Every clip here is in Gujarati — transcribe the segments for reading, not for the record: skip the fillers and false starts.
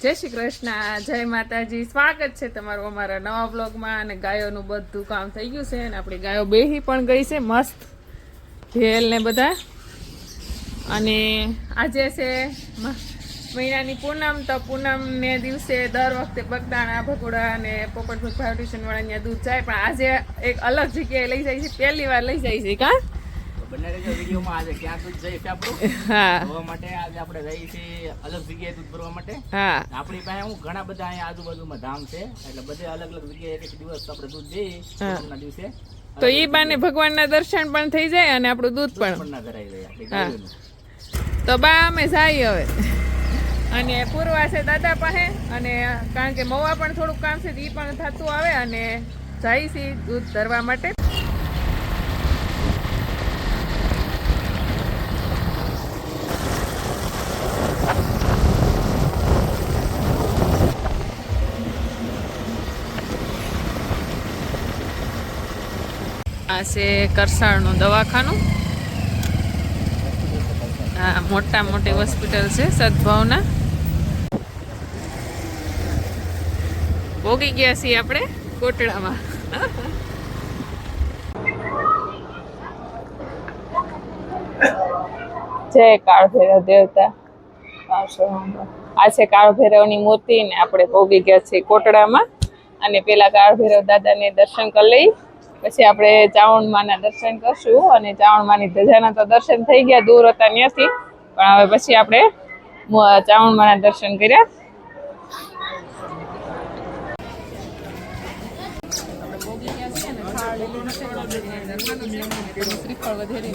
જય શ્રી કૃષ્ણ, જય માતાજી. સ્વાગત છે તમારું અમારા નવા બ્લોગમાં. અને ગાયોનું બધું કામ થઈ ગયું છે અને આપણી ગાયો બેહી પણ ગઈ છે મસ્ત ભેલ ને બધા. અને આજે છે મહિનાની પૂનમ. તો પૂનમને દિવસે દર વખતે બગદાણા ભગોડા અને પોપટભગ ભાવ ટ્યુશનવાળા ત્યાં દૂધ જાય, પણ આજે એક અલગ જગ્યાએ લઈ જાય છે, પહેલી વાર લઈ જાય છે. કા વિડીયોમાં આજે ક્યાં દૂધ જઈએ આપણું જોવા માટે આજે આપણે જઈએ છીએ અલગ જગ્યાએ દૂધ ભરવા માટે. આપણી પાસે હું ઘણા બધા અહીંયા આજુબાજુમાં ધામ છે, એટલે બધે અલગ અલગ જગ્યાએ એક દિવસ આપણે દૂધ જઈએ પૂનમના દિવસે. તો ઈ બાને ભગવાનના દર્શન પણ થઈ જાય અને આપણું દૂધ પણ ના કરાવી જાય આપણી ગાયોનું. તો બા અમે જાય હવે. અને પૂર્વા છે દાદા પાસે, અને કારણ કે મવા પણ થોડુંક કામ છે એ પણ થતું આવે, અને જાય છે દૂધ ધરવા માટે. આ છે કરસાળનું દવાખાનું. હા, મોટા મોટી હોસ્પિટલ છે સદભાવના. પોગી ગયા છીએ આપણે કોટડામાં. જય કાળ ભૈરવ દેવતા. આ છે કાળ ભૈરવની મૂર્તિ ને આપણે પોગી ગયા છીએ કોટડામાં. અને પેલા કાળ ભૈરવ દાદાને દર્શન કરી લઈ, પછી આપણે ચાવણમાના દર્શન કરશું. અને ચાવણમાની ધજાના તો દર્શન થઈ ગયા, દૂર હતા ત્યાંથી, પણ હવે પછી આપણે ચાવણમાના દર્શન કર્યા. શ્રીફળ વધારે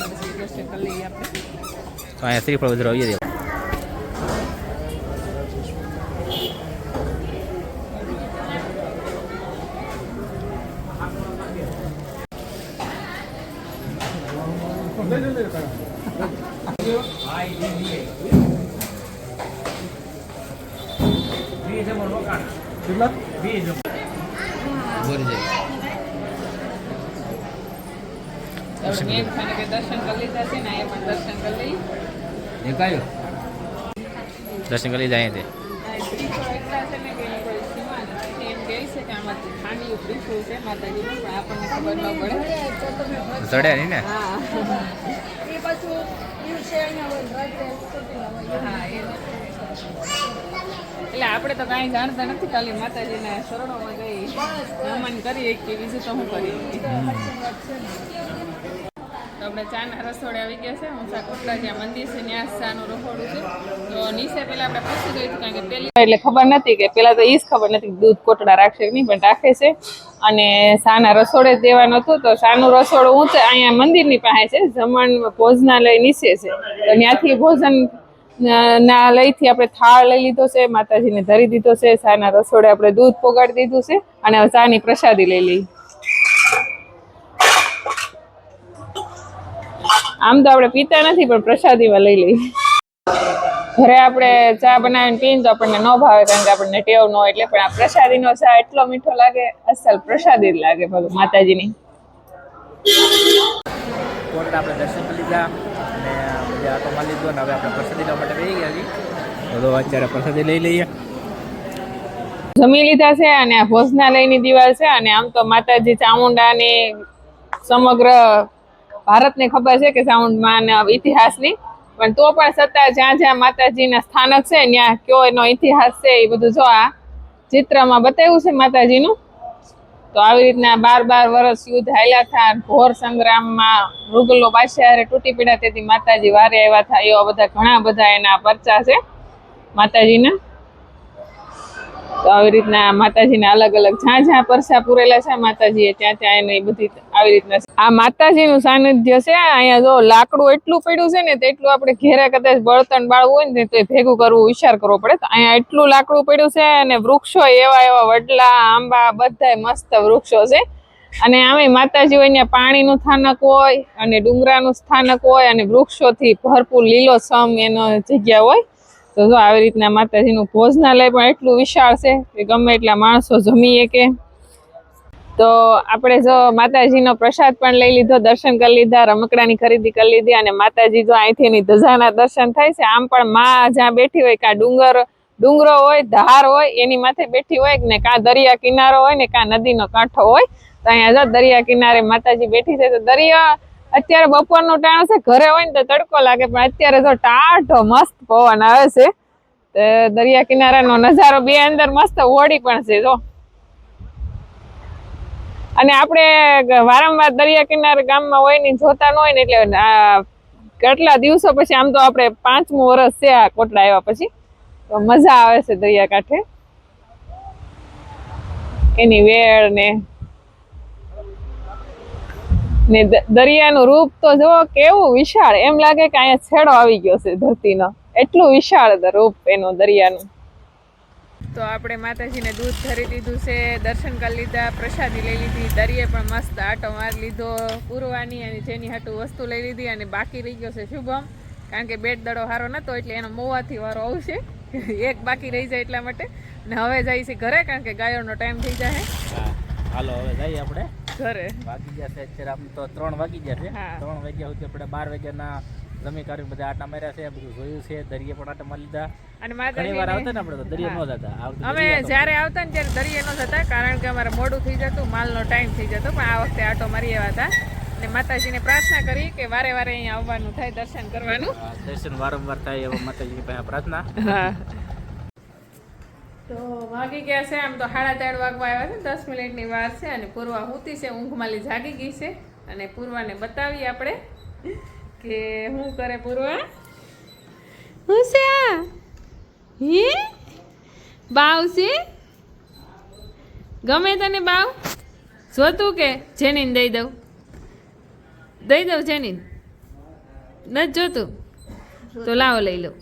દર્શન કરી લીધા છે ને, એ પણ દર્શન કરી લઈ. દર્શન કરી જાય તે ચડે નહીં ને. એટલે આપણે તો કાંઈ જાણતા નથી, ખાલી માતાજીના શરણોમાં ગઈ નમન કરીએ કે બીજું તો શું કરીએ. તો આપણે ચાના રસોડે આવી ગયા છે. હું કોટડા જ્યાં મંદિર છે ત્યાં ચાનું રસોડું છે. તો નીચે પેલા આપણે પૂછી ગઈ હતી, કારણ કે પેલી એટલે ખબર નથી કે પેલા તો ઈ જ ખબર નથી દૂધ કોટડા રાખશે કે નહીં, પણ રાખે છે. અને શાના રસોડે જ દેવાનું હતું. તો શાનું રસોડું ઊંચે અહીંયા મંદિરની પાસે છે, જમણ ભોજનાલય નીચે છે. તો ત્યાંથી ભોજન ના લઈથી આપણે થાળ લઈ લીધો છે, માતાજીને ધરી દીધો છે. શાના રસોડે આપણે દૂધ પોગાડી દીધું છે, અને હવે ચાની પ્રસાદી લઈ લઈ. આમ તો આપણે પીતા નથી, પણ પ્રસાદીમાં લઈ લઈ. ઘરે આપણે ચા બનાવીને પીને તો આપણને ન ભાવે, કારણ કે આપણને ટેવ ન હોય. એટલે પણ આ પ્રસાદીનો ચા એટલો મીઠો લાગે, અસલ પ્રસાદી જ લાગે માતાજીની. કોટડા આપણે દર્શન કરી લીધા અને પછી આટો મારી લીધો, અને હવે આપણે પ્રસાદી લેવા માટે બેસી ગયા છીએ. તો અત્યારે પ્રસાદી લઈ લઈએ. જમી લીધા છે, અને આ ભોજનાલયની દિવાલ છે. અને આમ તો માતાજી ચામુંડાની સમગ્ર ભારતને ખબર છે કે ચામુંડાના ઇતિહાસની, પણ તો પણ છતાં જ્યાં જ્યાં માતાજીના સ્થાનક છે ત્યાં કયો એનો ઇતિહાસ છે એ બધું જો આ ચિત્રમાં બતાવ્યું છે માતાજીનું. તો આવી રીતના 12 વર્ષ યુદ્ધ હાલ્યા હતા, ઘોર સંગ્રામમાં મૃગલો બાદશાહ તૂટી પડ્યા, તેથી માતાજી વારે આવ્યા હતા. એવા બધા ઘણા બધા એના પરચા છે માતાજીના. તો આવી રીતના માતાજીના અલગ અલગ જ્યાં જ્યાં પરસા પૂરેલા છે માતાજીએ, ત્યાં ત્યાં એને બધી આવી રીતના આ માતાજીનું સાનિધ્ય છે. અહીંયા જો લાકડું એટલું પડ્યું છે ને, તેટલું આપણે ઘેરે કદાચ બળતણ બાળવું હોય ને તો એ ભેગું કરવું વિચાર કરવો પડે. તો અહીંયા એટલું લાકડું પડ્યું છે, અને વૃક્ષો એવા એવા વડલા, આંબા, બધા મસ્ત વૃક્ષો છે. અને આમે માતાજી હોય ત્યાં પાણીનું સ્થાનક હોય, અને ડુંગરાનું સ્થાનક હોય, અને વૃક્ષોથી ભરપૂર લીલોછમ એનો જગ્યા હોય. તો જો આવી રીતના માતાજીનું ભોજનાલય પણ એટલું વિશાળ છે કે ગમે એટલા માણસો જમી શકે. તો આપણે જો માતાજીનો પ્રસાદ પણ લઈ લીધો, દર્શન કરી લીધા, રમકડાની ખરીદી કરી લીધી. અને માતાજી જો અહીંથી ધજાના દર્શન થાય છે. આમ પણ માં જ્યાં બેઠી હોય કે ડુંગર ડુંગરો હોય, ધાર હોય, એની માથે બેઠી હોય ને કાં દરિયા કિનારો હોય ને કાં નદીનો કાંઠો હોય. તો અહીંયા જો દરિયા કિનારે માતાજી બેઠી છે. તો દરિયા અત્યારે બપોરનો ટાણો છે, ઘરે હોય ને તો તડકો લાગે, પણ અત્યારે જો ટાઢો મસ્ત પવન આવે છે. તો દરિયા કિનારાનો નજારો બે અંદર મસ્ત હોડી પણ છે જો. અને આપણે વારંવાર દરિયા કિનારે ગામમાં હોય ને જોતા ન હોય ને એટલે કેટલા દિવસો પછી, આમ તો આપણે 5મું વર્ષ છે આ કોટડા આવ્યા પછી, તો મજા આવે છે દરિયા કાંઠે. એની વેળ ને દરિયાનું રૂપ તો જો કેવું વિશાળ, એમ લાગે કે અહીંયા છેડો આવી ગયો છે ધરતીનો, એટલું વિશાળ રૂપ એનું દરિયાનું. તો આપણે માતાજીને દૂધ ધરી દીધું છે, દર્શન કરી લીધા, પ્રસાદી લઈ લીધી, દરિયે પણ મસ્ત આટો મારી લીધો પૂરવાની, અને જેની હાટું વસ્તુ લઈ લીધી. અને બાકી રહી ગયો છે શુભમ, કારણ કે બેટ દડો સારો નતો એટલે એનો મોવાથી વારો આવશે, એક બાકી રહી જાય એટલા માટે. ને હવે જાય છે ઘરે, કારણ કે ગાયોનો ટાઈમ થઈ જાય. હાલો હવે જઈએ આપણે ઘરે. વાગી ગયા છે અત્યારે, આમ તો 3 વાગી ગયા છે. 3 વાગ્યા સુધી આપણે 12 વાગ્યાના જમી કરીને બધા આટા માર્યા છે, બધું જોયું છે, દરિયે પણ આટા મારી લીધા. અને ઘણી વાર આવતા ને આપણે તો દરિયે ન જતા. અમે જ્યારે આવતા ને ત્યારે દરિયે ન જતા, કારણ કે અમારે મોડું થઈ જતું, માલનો ટાઈમ થઈ જતો. પણ આ વખતે આટો મારી આવ્યા હતા અને માતાજીને પ્રાર્થના કરી કે વારે વારે અહીંયા આવવાનું થાય, દર્શન કરવાનું. દર્શન વારંવાર થાય એવો માતાજીની પાસે પ્રાર્થના. તો વાગી ગયા છે, આમ તો 3:30 વાગવા આવ્યા છે, 10 મિનિટની વાર છે. અને પૂર્વા હુતી છે, ઊંઘમાલી જાગી ગઈ છે. અને પૂર્વાને બતાવીએ આપણે કે શું કરે પૂર્વા. હું છે આ? હે બાવ છે? ગમે તને બાવ જોતું કે જેનીન દઈ દઉં? દઈ દઉં જેનીન? નથી જોતું તો લાવો લઈ લો.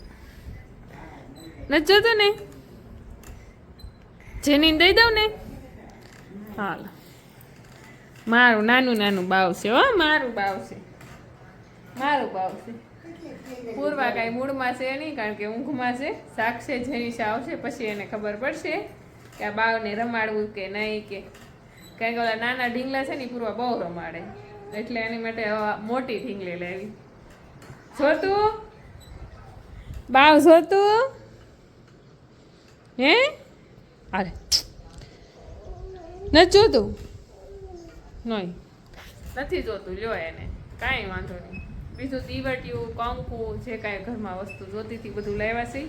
નથી જોતું ને? જેનીન દઈ દઉં ને? હાલ, મારું નાનું નાનું બાવ છે હો, મારું બાવ છે, મારું બાવ છે. પૂર્વા કાંઈ મૂળમાં છે નહીં, કારણ કે ઊંઘમાં છે. સાક્ષે જેનીશા આવશે પછી એને ખબર પડશે કે આ બાવને રમાડવું કે નહીં, કે કારણ કે ઓલા નાના ઢીંગલા છે ને પૂર્વા બહુ રમાડે, એટલે એની માટે મોટી ઢીંગલી લેવી. જોતું બાવ, જોતું હે? અરે નથી જોતું? નહીં નથી જોતું, લ્યો એને કાંઈ વાંધો નહીં. બીજું દીવટિયું, કંકુ, જે કાંઈ ઘરમાં વસ્તુ જોતી હતી બધું લાવ્યા છે,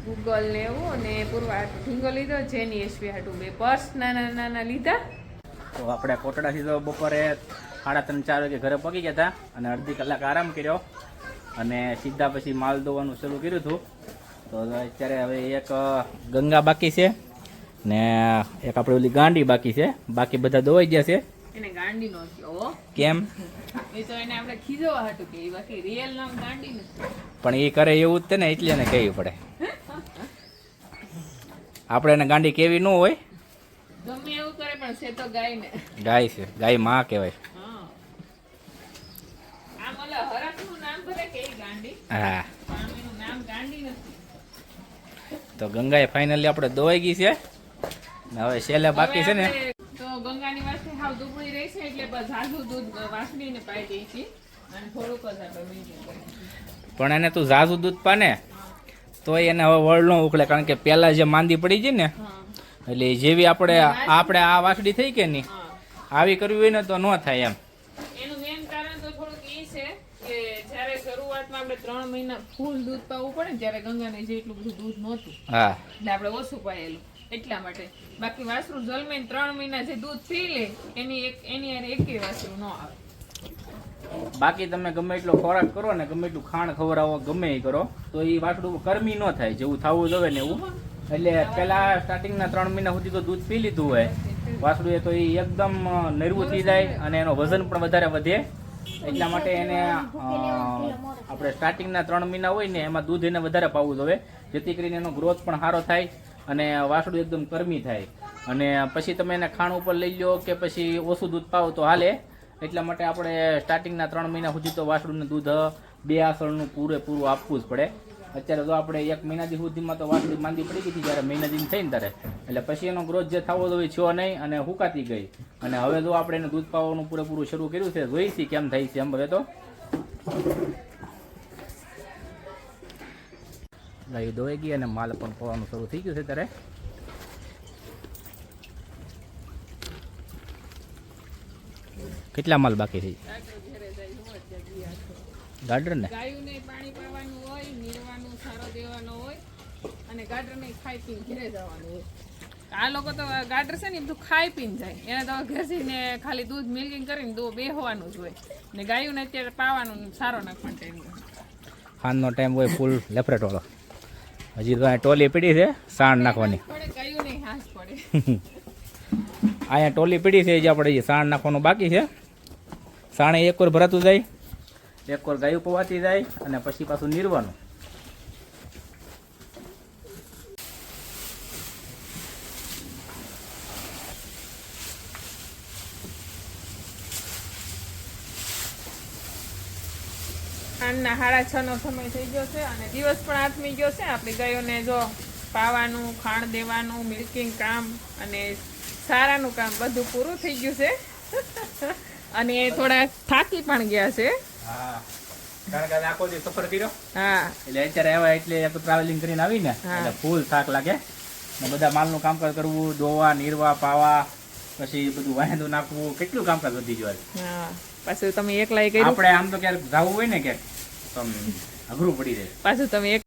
ગૂગલ ને એવું. અને પૂર્વા ઢીંગો લીધો, જેની એસવી હાટું 2 પર્સ નાના નાના લીધા. તો આપણે કોટડાથી તો બપોરે 3:30-4 વાગે ઘરે પહોંચી ગયા હતા, અને અડધી કલાક આરામ કર્યો, અને સીધા પછી માલ દોવાનું શરૂ કર્યું હતું. તો અત્યારે હવે એક ગંગા બાકી છે ને એક આપણે ઓલી ગાંડી બાકી છે, બાકી બધા દોવાઈ ગયા છે. એને ગાંડી નો થયો. કેમ? એ તો એને આપણે ખીજવા હતું કે બાકી રિયલ નામ ગાંડી નથી, પણ એ કરે એવું જ તે ને, એટલે એને કહેવું પડે. આપણે એને ગાંડી કેવી ન હોય, ગમે એવું કરે, પણ છે તો ગાય ને. ગાય છે, ગાય માં કહેવાય. આમ ઓલા હરખનું નામ ભલે કે ગાંડી, હા, એનું નામ ગાંડી નથી. તો ગંગાએ ફાઇનલી આપણે દોવાઈ ગઈ છે ને હવે છેલ્લે બાકી છે ને. તો ગંગાની વાસળી હાવ દુબળી રહી છે, એટલે બસ ઝાઝું દૂધ વાસળીને પાઈ દઈ છે, અને થોડુંક જ આપણે મીઠું કરી. પણ એને તું ઝાઝુ દૂધ પાને તોય એને હવે વળ ન ઉકળે, કારણ કે પહેલા જે માંદી પડી છે ને, એટલે જેવી આપણે આ વાસળી થઈ કે નહીં, આવી કરવી હોય ને તો ન થાય એમ. એનું મેઇન કારણ તો થોડુંક એ છે કે જ્યારે શરૂઆતમાં આપણે 3 મહિના ફૂલ દૂધ પાવું પડે ને, જ્યારે ગંગાને જેટલું બધું દૂધ નહોતું, હા, એટલે આપણે ઓછું પાયેલું એટલા માટે. બાકી વાસરું જલમીને 3 મહિના જે દૂધ પી લે એની એકેય વાસરું ન આવે. બાકી તમે ગમે એટલો ખોરાક કરો ને, ગમે એટલું ખાણ ખવડાવો, ગમે એ કરો, તો એ વાસળું કરમી ન થાય જેવું થવું જોઈએ ને એવું. એટલે પેલા સ્ટાર્ટિંગના 3 મહિના સુધી તો દૂધ પી લીધું હોય વાસળું એ, તો એ એકદમ નરવું થઈ જાય અને એનો વજન પણ વધારે વધે. એટલા માટે એને આપણે સ્ટાર્ટિંગના 3 મહિના હોય ને એમાં દૂધ એને વધારે પાવું જોઈએ, જેથી કરીને એનો ગ્રોથ પણ સારો થાય અને વાસળું એકદમ કરમી થાય. અને પછી તમે એને ખાણ ઉપર લઈ લો કે પછી ઓછું દૂધ પાવો તો હાલે. એટલા માટે આપણે સ્ટાર્ટિંગના 3 મહિના સુધી તો વાસળુંને દૂધ 2 આસળનું પૂરેપૂરું આપવું જ પડે. અત્યારે તો આપણે 1 મહિનાથી સુધીમાં તો વાસળી માંદી પડી ગઈ હતી, જ્યારે મહિના દિન થઈને ત્યારે, એટલે પછી એનો ગ્રોથ જે થવો જોઈએ થયો નહીં અને હુકાતી ગઈ. અને હવે જો આપણે એને દૂધ પાવાનું પૂરેપૂરું શરૂ કર્યું છે, જોઈશી કેમ થાય છે એમ. હવે તો ગાયું દોવાઈ ગઈ અને માલ પણ પવાનું શરૂ થઈ ગયું છે ત્યારે. કેટલા માલ બાકી છે ગાર્ડર ને? ગાયુંને પાણી પાવાનું હોય, નીરવાનું સારો દેવાનો હોય અને ગાડરને ખાઈ પીને ઘરે જવાનું હોય. આ લોકો તો ગાડર છે ને બધું ખાઈ પીને જાય, એને તો ઘસીને ખાલી દૂધ મિલ્કિંગ કરીને દો બેહવાનું જ હોય ને ગાયુંને અત્યારે પાવાનું સારો નાખવાનો ટાઈમ હોય. ખાનનો ટાઈમ હોય ફૂલ લેફરેટ વાળો. હજી તો અહીંયા ટોલી પીડી છે સાણ નાખવાની. પડે ગાયું નહીં હાંસ પડે. અહીંયા ટોલી પીડી છે જે આપણે સાણ નાખવાનું બાકી છે. સાણે એક વાર ભરાતું જાય, એક વાર ગાયું પવાતી જાય અને પછી પાછું નીરવાનું. સાંજના 6:30 નો સમય થઈ ગયો છે અને દિવસ પણ આથમી ગયો છે. આપણી ગાયોને જો પાવાનું, ખાણ દેવાનું, મિલ્કિંગ કામ અને સારાનું કામ બધું પૂરું થઈ ગયું છે. અને થોડા થાકી પણ ગયા છે. હા, કારણ કે આખો દિવસ સફર કર્યો. હા, એટલે અત્યારે આવ્યા એટલે ટ્રાવેલિંગ કરીને આવીને એટલે ફૂલ થાક લાગે ને બધા માલનું કામકાજ કરવું, દોવા, નીરવા, પાવા, પછી બધું વાંદું નાખવું, કેટલું કામકાજ વધી ગયું. હા, પાછું તમે એકલા કર્યું. આપણે આમ તો ક્યારેક જવું હોય ને ક્યાંક તો અઘરું પડી જાય. પાછું તમે